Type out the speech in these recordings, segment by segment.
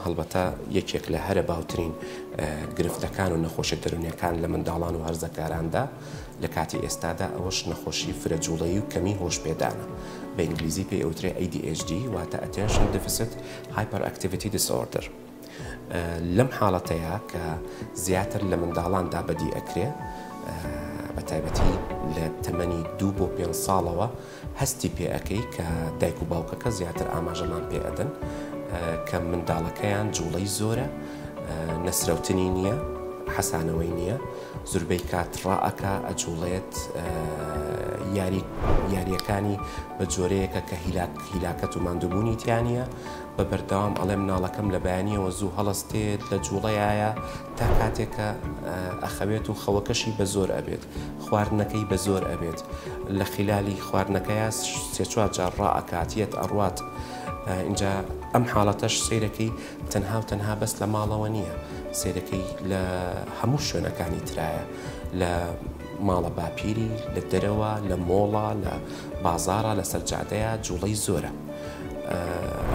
هەڵبەتە یەکێک لە هەرە باوترین گرفتەکان و نەخۆشی دەرونیەکان لە منداڵان و هەرزەکاراندا لە کاتی ئێستادا ئەوەش نەخۆشی فرەجوڵەیی و کەمی هۆشپێدانە بە ئینگلیزی پێی ئەوترێ ADHD واتە Attention Deficit Hyperactivity Disorder. لەم حاڵەتەیە کە زیاتر لە منداڵاندا بەدی ئەکرێ بە تایبەتی لە تەمەنی 2 بۆ 5 ساڵەوە هەستی پێ ئەەکەی کە دایک و باوکەکە زیاتر ئاماژەمان پێ ئەدەن کە منداڵەکەیان جوڵەی زۆرە، نەسرەوتنی نییە، حەسانەوەی نییە، زوربەی کات ڕائەکە ئەجوڵێت یاریەکانی بە جۆرەیەکە کە هیلاکەت و ماندووبوونی تیانە بە بەردەوام ئەڵێ مناڵەکەم لە بەیانیەوە زوو هەڵستێت لە جوڵەیە تا کاتێکە ئەخەوێت و خەوەکەشی بە زۆر ئەبێت، خواردنەکەی بە زۆر ئەبێت، لە خلالی خواردنەکەیە 3-4 جار ڕائەکاتیەت ئەڕوات. اینجا ئەم حاڵەتەش سیرەکەی تەنها و تەنها بەس لە ماڵەوە نییە، سیرەکەی لە هەموو شوێنەکانی ترایە، لە ماڵە باپیری، لە دەرەوە، لە مۆڵە، لە بازارە، لە سەرجادەیە جوڵەی زۆرە.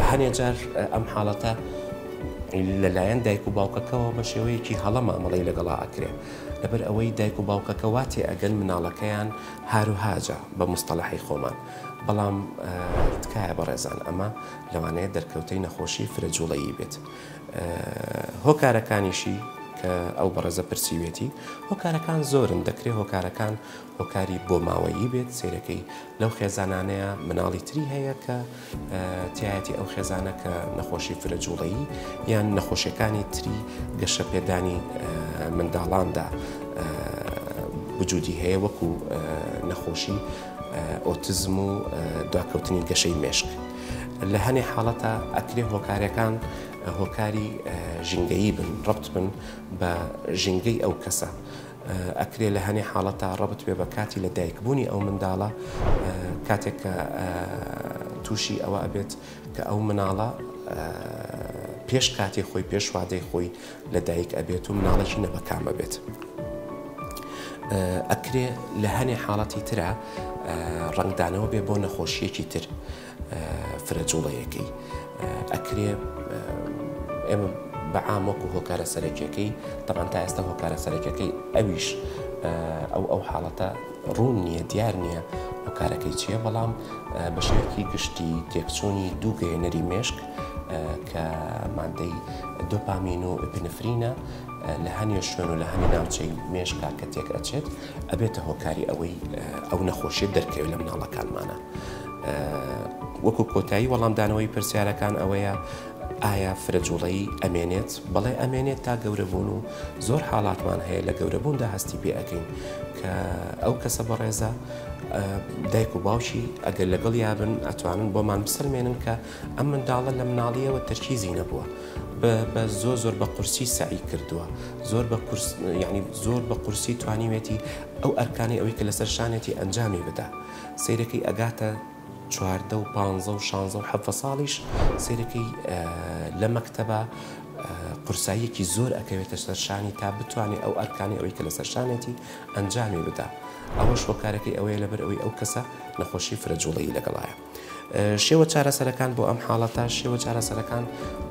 هەنێجار ئەم حاڵەتە لەلایەن دایک و باوکەکەەوە بە شێوەیەکی هەڵە مامەڵەی لەگەڵا ئەکرێ لەبەر ئەوەی دایک و باوکەکە واتێ ئەگەن مناڵەکەیان هاروهاجە بە مستەڵەحی خۆمان. بەڵام تکایە بەڕێزان ئەمە لەوانەیە دەرکەوتەی نەخۆشی فرەجوڵەیی بێت. هۆکارەکانیشی کە ئەو بەڕێزە پرسیوێتی هۆکارەکان زۆرن، دەکرێت هۆکارەکان هۆکاری بۆ ماوەیی بێت، سیرەکەی لەو خێزانانەیە مناڵی تری هەیە کە تایەتی ئەو خێزانە کە نەخۆشی فرەجوڵەیی یان نەخۆشیەکانی تری گەشە پێدانی منداڵاندا وجودی هەیە وەکو نەخۆشی ئۆتیزم و دواکەوتنی گەشەی مێشک. لە هەنێ حاڵەتە ئەکرێ هۆکارەکان هۆکاری ژینگەیی بن، ڕبط بن بە ژینگەی ئەو کەسە. ئەکرێ لە هەنێ حاڵەتە ڕبط بێ بە کاتی لە دایکبوونی ئەو منداڵە کاتێک کە تووشی ئەوە ئەبێت کە ئەو مناڵە پێش کاتی خۆی پێش وادەی خۆی لە دایک ئەبێت و مناڵێکی نەبەکامە بێت. ئەکرێ لە هەنێ حاڵەتی ترە ڕنگدانەوە بێ بۆ نەخۆشیەکی تر فرەجوڵەیەکەی. ئەکرێ ئێمە بەعام وەکو هۆکارە سەرەکیەکەی طبعاً تا ئێستا هۆکارە سەرەکیەکەی ئەویش ئەو حاڵەتە ڕوون نییە، دیار نییە هۆکارەکەی چییە، بەڵام بە شێوەیەکی گشتی تێکچوونی دوو گەیەنەری مێشک کە مادەی دۆپامین و ئپینفرینە لە هەنێ شوێن و لە هەنێ ناوچەی مێشکا کە تێک ئەچێت ئەبێتە هۆکاری ئەوەی ئەو نەخۆشیە دەرکەوێت لە مناڵەکانمانە. وەکو کۆتایی وەڵامدانەوەی پرسیارەکان ئەوەیە ئایا فرەجوڵەیی ئەمێنێت؟ بەڵێ ئەمێنێت تا گەورەبوون و زۆر حاڵاتمان هەیە لە گەورەبووندا هەستی پێ ئەەکەین کە ئەو کەسە بەڕێزە دایک و باوشی ئەگەر لەگەڵ یابن ئەتوانن بۆمان بسەلمێنن کە ئەم منداڵە لە مناڵیەوە تەرکیزی نەبووە، بە زۆر بە قورسی سعی کردووە، زۆر بە قورسی توانیوێتی ئەو ئەرکانی ئەوەی کە لەسەر شانێتی ئەنجامی بدا. سیرەکەی ئەگاتە 14 و 15 و 16 و 17 ساڵیش سیرەکەی لە مەکتەبە قورساییەکی زۆر ئەکەوێتە سەرشانی تا بتوانێت ئەو ئەرکانی ئەوەی کە لەسەر شانێتی ئەنجامی بدا. ئەوەش هۆکارەکەی ئەوەیە لەبەر ئەوەی ئەو کەسە نەخۆشی فرەجوڵەیی لەگەڵایە. شێوە چارەسەرەکان بۆ ئەم حاڵەتە شێوە چارەسەرەکان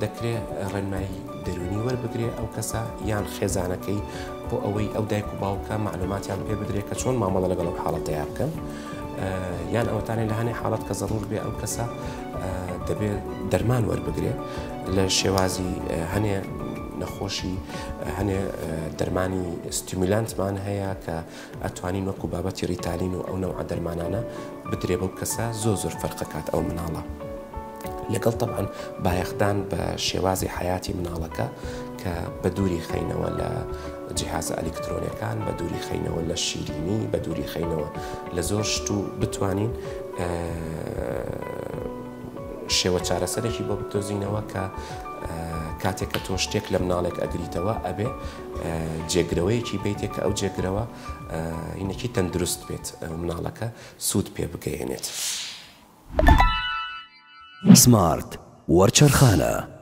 دەکرێت ڕێنمایی دەرونی وەربگرێ ئەو کەسە یان خێزانەکەی بۆ ئەوەی ئەو دایک و باوکە معلوماتیان پێ بدرێت کە چۆن مامەڵە لەگەڵ ئەو حاڵەتەیە بکەن، یان ئەوەتانێت لە هەنێ حاڵەت کە زەڕور بێ ئەو کەسە دەبێت دەرمان وەربگرێ لە شێوازی هەنێ نەخۆشی هەنێ دەرمانی ستیمولانتمان هەیە کە ئەتوانین وەکو بابەتی ریتالین و ئەو نەوع دەرمانانە بدرێ بەو کەسە زۆر فەرقەکات ئەو مناڵە لەگەڵ طبعاً بایەخدان بە شێوازی حیاتی مناڵەکە کە بە دووری خەینەوە لە جیهازە ئەلکترۆنیەکان، بە دووری خەینەوە لە شیرینی، بە دووری خەینەوە لە زۆر شت و بتوانین شێوە چارەسەرێکی بۆ بدۆزینەوە کە کاتێک کە تۆ شتێک لە مناڵێک ئەگریتەوە ئەبێ جێگرەوەیەکی بیتێک کە ئەو جێگرەوە هینێکی تەندروست بێت مناڵەکە سوود پێ بگەێنێت. سمارت وەرچەرخانە